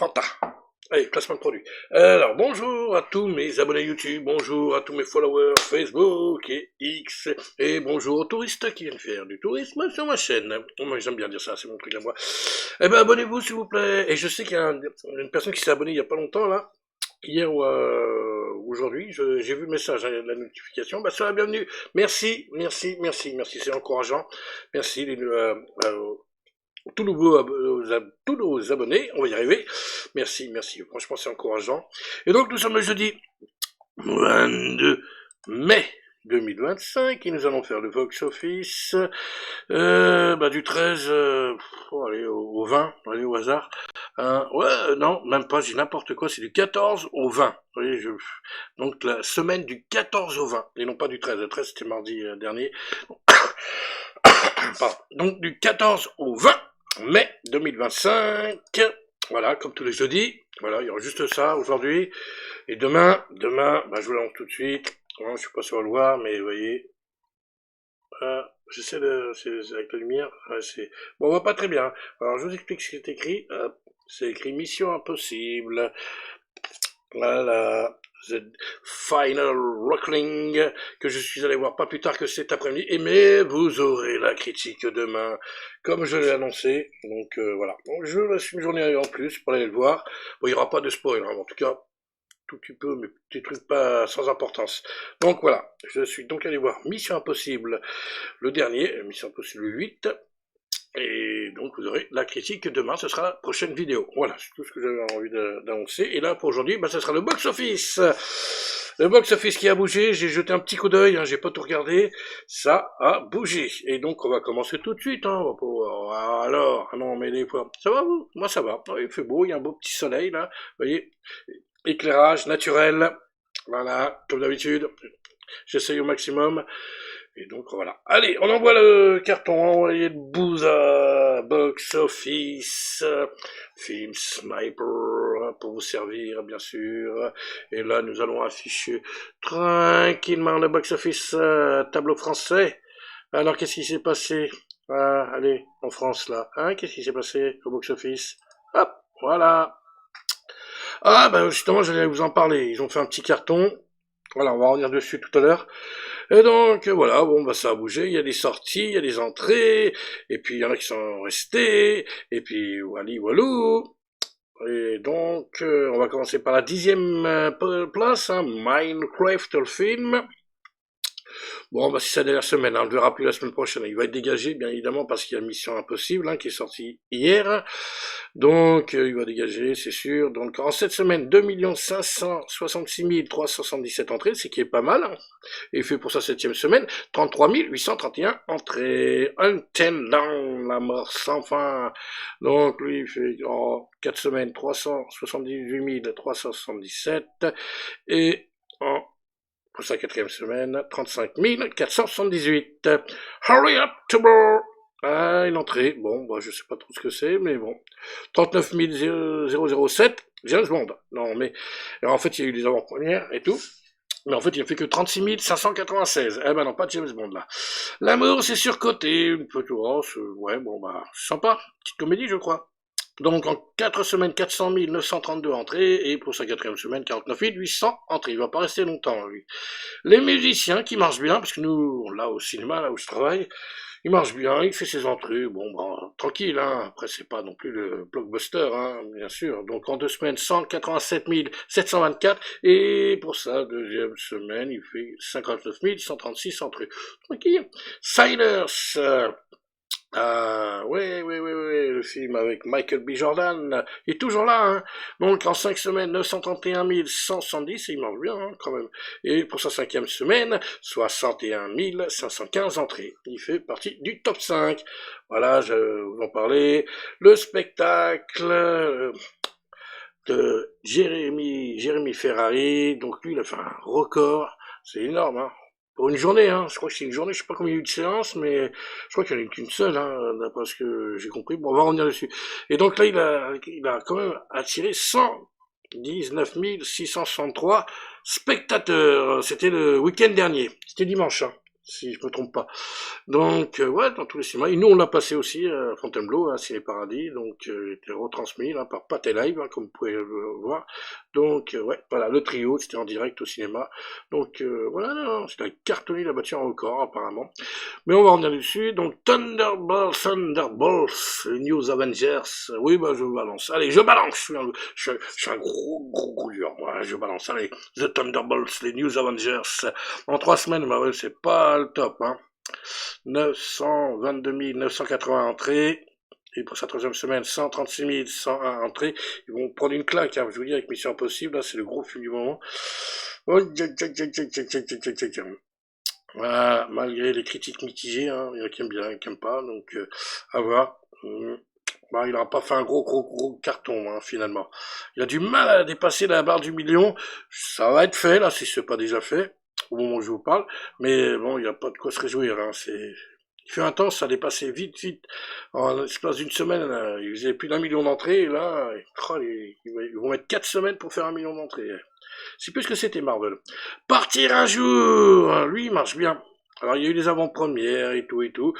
Fanta. Allez, placement de produit. Alors, bonjour à tous mes abonnés YouTube, bonjour à tous mes followers Facebook et X, et bonjour aux touristes qui viennent faire du tourisme sur ma chaîne. Moi, j'aime bien dire ça, c'est mon truc à moi. Eh ben, abonnez-vous, s'il vous plaît. Et je sais qu'il y a une personne qui s'est abonnée il y a pas longtemps, là, hier ou aujourd'hui, j'ai vu le message, hein, la notification. Bah, sois la bienvenue. Merci, merci, merci, merci. C'est encourageant. Merci tous nos abonnés, on va y arriver. Merci, merci. Franchement, c'est encourageant. Et donc, nous sommes le jeudi 22 mai 2025 et nous allons faire le Vox Office du 13 allez, au 20, allez au hasard. Non, même pas, j'ai n'importe quoi, c'est du 14 au 20. Vous voyez, donc la semaine du 14 au 20, et non pas du 13. Le 13, c'était mardi dernier. Pardon. Donc du 14 au 20 mai 2025, voilà, comme tous les jeudis, voilà, il y aura juste ça aujourd'hui, et demain, je vous l'annonce tout de suite, bon, je suis pas sûr de le voir, mais vous voyez, j'essaie c'est avec la lumière, bon, on voit pas très bien, alors je vous explique ce qui est écrit, c'est écrit Mission Impossible, voilà, The Final Rockling, que je suis allé voir pas plus tard que cet après-midi, mais vous aurez la critique demain, comme je l'ai annoncé, donc voilà. Donc je laisse une journée en plus pour aller le voir. Bon, il n'y aura pas de spoil, hein, en tout cas, tout petit peu, mais des trucs pas sans importance. Donc voilà, je suis donc allé voir Mission Impossible, le dernier, Mission Impossible 8, et donc vous aurez la critique demain, ce sera la prochaine vidéo. Voilà, c'est tout ce que j'avais envie d'annoncer. Et là pour aujourd'hui, ce sera le box-office. Le box-office qui a bougé, j'ai jeté un petit coup d'œil, hein, j'ai pas tout regardé, ça a bougé. Et donc on va commencer tout de suite. Hein, alors, non mais des fois, ça va vous? Moi ça va, il fait beau, il y a un beau petit soleil là, vous voyez, éclairage naturel, voilà, comme d'habitude, j'essaye au maximum. Et donc voilà. Allez, on envoie le carton envoyé de Booza, Box Office, Film Sniper, pour vous servir, bien sûr. Et là, nous allons afficher tranquillement le Box Office, tableau français. Alors, qu'est-ce qui s'est passé? Allez, en France, là. Hein, qu'est-ce qui s'est passé au Box Office? Hop, voilà. Justement, j'allais vous en parler. Ils ont fait un petit carton. Voilà, on va revenir dessus tout à l'heure. Et donc, voilà, ça a bougé, il y a des sorties, il y a des entrées, et puis il y en a qui sont restés, et puis walou. Et donc, on va commencer par la 10e place, hein, Minecraft le film. Bon, c'est sa dernière semaine, hein, on le verra plus la semaine prochaine. Il va être dégagé, bien évidemment, parce qu'il y a Mission Impossible, hein, qui est sorti hier. Donc, il va dégager, c'est sûr. Donc, en cette semaine, 2 566 377 entrées, ce qui est pas mal. Hein. Et il fait pour sa 7e semaine 33 831 entrées. Until Dawn, la mort sans fin. Donc, lui, il fait 4 semaines, 378 377. Et pour sa 4e semaine, 35 478. Hurry up, Tuber! Une entrée. Bon, je sais pas trop ce que c'est, mais bon. 39 007, James Bond. Non, mais, alors en fait, il y a eu des avant-premières et tout. Mais en fait, il a fait que 36 596. Eh ben non, pas de James Bond, là. L'amour, c'est surcoté. Une petite sympa. Petite comédie, je crois. Donc en 4 semaines, 400 932 entrées, et pour sa 4e semaine, 49 800 entrées. Il va pas rester longtemps, lui. Les musiciens qui marchent bien, parce que nous, là au cinéma, là où je travaille, il marche bien, il fait ses entrées, tranquille, hein. Après c'est pas non plus le blockbuster, hein, bien sûr. Donc en 2 semaines, 187 724, et pour sa 2e semaine, il fait 59 136 entrées. Tranquille. Silers, oui, le film avec Michael B. Jordan, il est toujours là, hein. Donc, en 5 semaines, 931 170, il marche bien, hein, quand même. Et pour sa 5e semaine, 61 515 entrées. Il fait partie du top 5. Voilà, je vous en parlais. Le spectacle de Jérémy Ferrari, donc lui, il a fait un record. C'est énorme, hein. Pour une journée, hein. Je crois que c'est une journée, je sais pas combien il y a eu de séances, mais je crois qu'il n'y en a qu'une seule, hein, d'après ce que j'ai compris. Bon, on va revenir dessus. Et donc là, il a quand même attiré 119 663 spectateurs. C'était le week-end dernier. C'était dimanche, hein. si je me trompe pas. Donc, ouais, dans tous les cinémas. Et nous, on l'a passé aussi à Fontainebleau, à Ciné Paradis, donc il était retransmis là, par Pathé Live, hein, comme vous pouvez le voir. Donc, ouais, voilà, le trio, c'était en direct au cinéma. Donc, voilà, non, c'était cartonné, la battu en record, apparemment. Mais on va revenir dessus. Donc, Thunderbolts, les New Avengers. Oui, bah, je balance. Allez, je balance. Je suis un gros dur, moi. Je balance. Allez, The Thunderbolts, les New Avengers. En 3 semaines, bah ouais, c'est pas le top, hein. 922 980 entrées. Et pour sa troisième semaine, 136 101 entrées. Ils vont prendre une claque, hein, je vous dis, avec Mission Impossible. Là, c'est le gros film du moment. Voilà, malgré les critiques mitigées, hein, il y en a qui aiment bien, qui aiment pas, donc à voir. Bah, il n'aura pas fait un gros carton, hein, finalement. Il a du mal à dépasser la barre du million. Ça va être fait, là, si c'est pas déjà fait, au moment où je vous parle. Mais bon, il n'y a pas de quoi se réjouir, hein. Il fait un temps, ça a dépassé vite. En l'espace d'une semaine, là, il faisait plus d'1 million d'entrées, et là, ils vont mettre 4 semaines pour faire 1 million d'entrées. C'est plus que c'était Marvel. Partir un jour, lui il marche bien. Alors il y a eu les avant-premières et tout.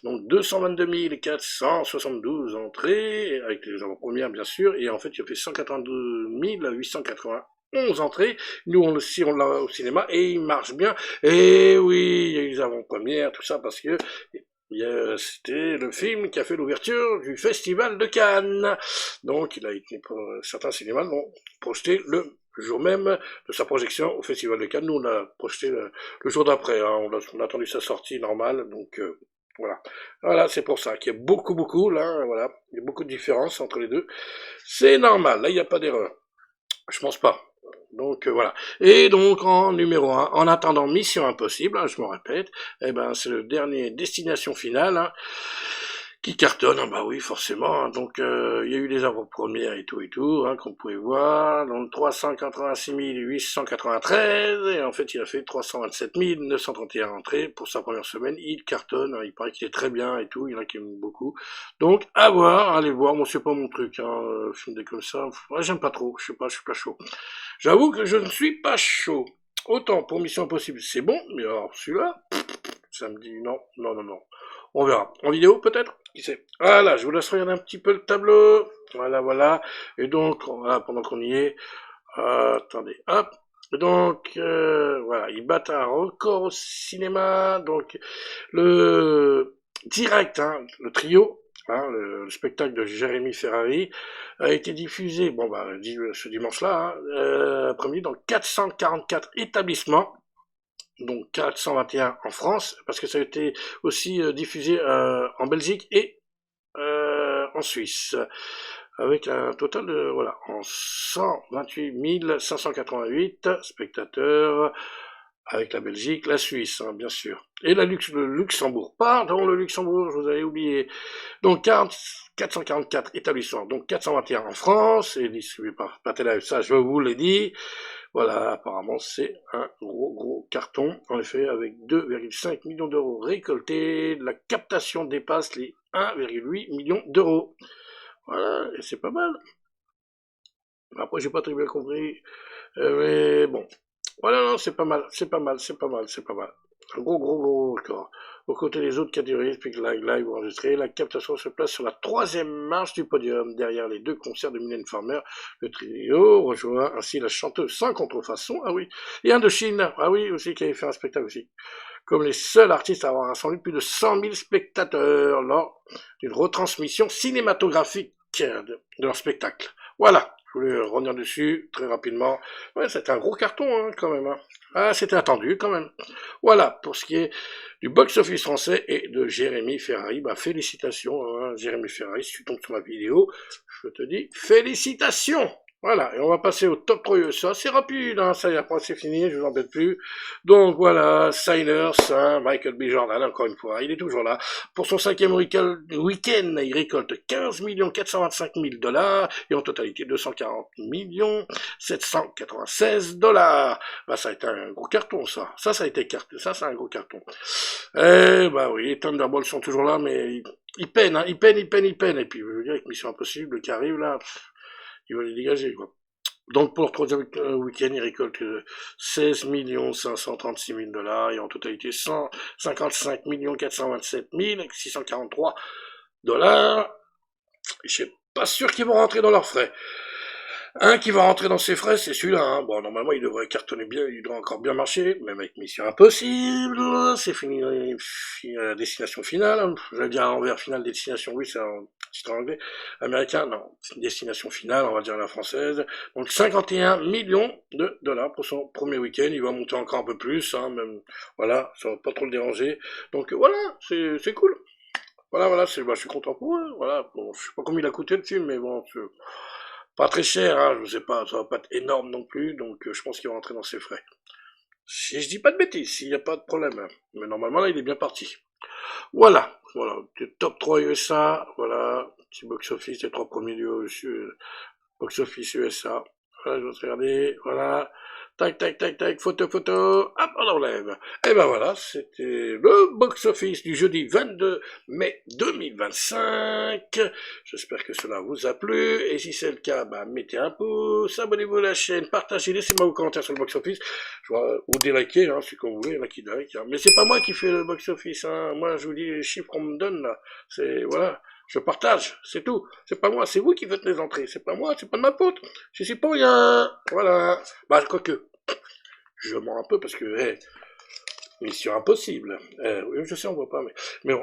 Donc 222 472 entrées, avec les avant-premières bien sûr, et en fait il a fait 192 891 entrées. Nous on l'a au cinéma et il marche bien. Et oui, il y a eu les avant-premières, tout ça parce que c'était le film qui a fait l'ouverture du Festival de Cannes. Donc il a été pour certains cinémas l'ont projeté le jour même de sa projection au Festival de Cannes. Nous, on l'a projeté le jour d'après. Hein. On a attendu sa sortie normale. Donc, voilà. Voilà, c'est pour ça qu'il y a beaucoup, là, voilà. Il y a beaucoup de différences entre les deux. C'est normal. Là, il n'y a pas d'erreur. Je pense pas. Donc, voilà. Et donc, en numéro 1, en attendant Mission Impossible, hein, je me répète, eh ben, c'est le dernier Destination Finale, hein, qui cartonne, hein, bah oui, forcément, hein. Donc il y a eu les avant-premières et tout, hein, qu'on pouvait voir, donc 386 893, et en fait il a fait 327 931 entrées pour sa première semaine, il cartonne, hein, il paraît qu'il est très bien et tout, il y en a qui aiment beaucoup, donc à voir, allez voir, moi c'est pas mon truc, hein, film des comme ça, ouais, j'aime pas trop, je suis pas chaud. J'avoue que je ne suis pas chaud. Autant pour Mission Impossible c'est bon, mais alors celui-là, ça me dit non. On verra. En vidéo, peut-être? Qui sait? Voilà, je vous laisse regarder un petit peu le tableau. Voilà. Et donc, voilà, pendant qu'on y est, attendez, hop. Et donc, voilà, ils battent un record au cinéma. Donc, le direct, hein, le trio, hein, le spectacle de Jérémy Ferrari, a été diffusé, bon, bah, ce dimanche-là, hein, après-midi, dans 444 établissements, donc 421 en France, parce que ça a été aussi diffusé en Belgique et en Suisse, avec un total de, voilà, en 128 588 spectateurs, avec la Belgique, la Suisse, hein, bien sûr, et le Luxembourg, pardon, le Luxembourg, je vous avais oublié, donc 444 établissements, donc 421 en France, et distribués par Patelive, ça je vous l'ai dit. Voilà, apparemment c'est un gros carton, en effet, avec 2,5 millions d'euros récoltés, la captation dépasse les 1,8 million d'euros. Voilà, et c'est pas mal. Après, j'ai pas très bien compris, mais bon. Voilà, non, c'est pas mal. Un gros record. Aux côtés des autres catégories, puis que live enregistré, la captation se place sur la troisième marche du podium, derrière les deux concerts de Mylène Farmer. Le trio rejoint ainsi la chanteuse sans contrefaçon, ah oui, et Indochine, ah oui, aussi, qui avait fait un spectacle aussi, comme les seuls artistes à avoir rassemblé plus de 100 000 spectateurs lors d'une retransmission cinématographique de leur spectacle. Voilà, je voulais revenir dessus très rapidement. Ouais, c'était un gros carton, hein, quand même. Hein. Ah, c'était attendu, quand même. Voilà, pour ce qui est du box-office français et de Jérémy Ferrari. Bah, félicitations, hein, Jérémy Ferrari, si tu tombes sur ma vidéo, je te dis félicitations. Voilà, et on va passer au top 3 USA. C'est rapide, hein, ça y est, après c'est fini, je vous embête plus. Donc voilà, Signers, hein, Michael B. Jordan, encore une fois, il est toujours là. Pour son 5e week-end, il récolte 15 425 000 $, et en totalité 240 796 $. Bah, ça a été un gros carton, ça. Ça a été carton. Ça, c'est un gros carton. Bah oui, les Thunderbolts sont toujours là, mais ils peinent, hein, ils peinent. Et puis, je veux dire, avec Mission Impossible qui arrive là, il va les dégager, quoi. Donc pour leur troisième week-end, ils récoltent 16 536 000 dollars et en totalité 155 427 643 dollars. Je suis pas sûr qu'ils vont rentrer dans leurs frais. Un qui va rentrer dans ses frais, c'est celui-là. Hein. Bon, normalement, il devrait cartonner bien, il doit encore bien marcher, même avec Mission Impossible, c'est fini, destination finale. J'allais dire envers finale, destination, oui, c'est un titre anglais. Américain, non, destination finale, on va dire la française. Donc 51 millions de dollars pour son premier week-end. Il va monter encore un peu plus, hein, même, voilà, ça va pas trop le déranger. Donc voilà, c'est cool. Voilà, je suis content pour eux. Voilà, bon, je sais pas combien il a coûté le film, mais bon, pas très cher, hein, je sais pas, ça va pas être énorme non plus, donc je pense qu'il va rentrer dans ses frais. Si je dis pas de bêtises, s'il n'y a pas de problème. Hein. Mais normalement là, il est bien parti. Voilà, top 3 USA, voilà, petit box-office, les 3 premiers du box-office USA. Voilà, je vais regarder, voilà. Tac, photo, hop, on enlève. Et ben voilà, c'était le box-office du jeudi 22 mai 2025. J'espère que cela vous a plu. Et si c'est le cas, bah, mettez un pouce, abonnez-vous à la chaîne, partagez, laissez-moi vos commentaires sur le box-office. Ou délikez, hein, c'est comme vous voulez, il y en a qui like. Hein. Mais c'est pas moi qui fais le box-office, hein. Moi, je vous dis les chiffres qu'on me donne, là. C'est, voilà. Je partage, c'est tout. C'est pas moi, c'est vous qui faites les entrées. C'est pas moi, c'est pas de ma faute. Je suis pas rien. Voilà. Bah, quoique. Je mens un peu parce que, mission impossible. Oui, je sais, on voit pas, mais bon,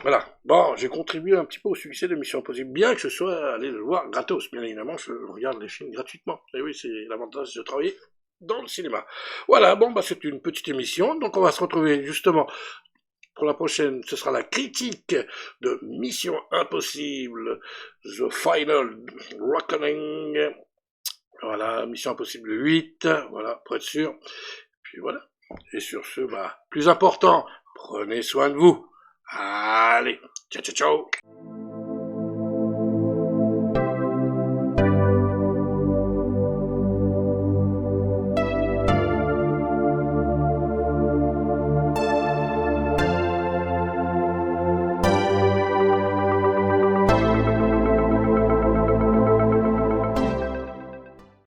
voilà. Bon, j'ai contribué un petit peu au succès de Mission Impossible, bien que je sois allé le voir gratos. Bien évidemment, je regarde les films gratuitement. Et oui, c'est l'avantage de travailler dans le cinéma. Voilà, bon, bah, c'est une petite émission. Donc, on va se retrouver justement pour la prochaine, ce sera la critique de Mission Impossible, The Final Reckoning. Voilà, Mission Impossible 8, voilà, pour être sûr. Puis voilà. Et sur ce, bah, plus important, prenez soin de vous. Allez, ciao.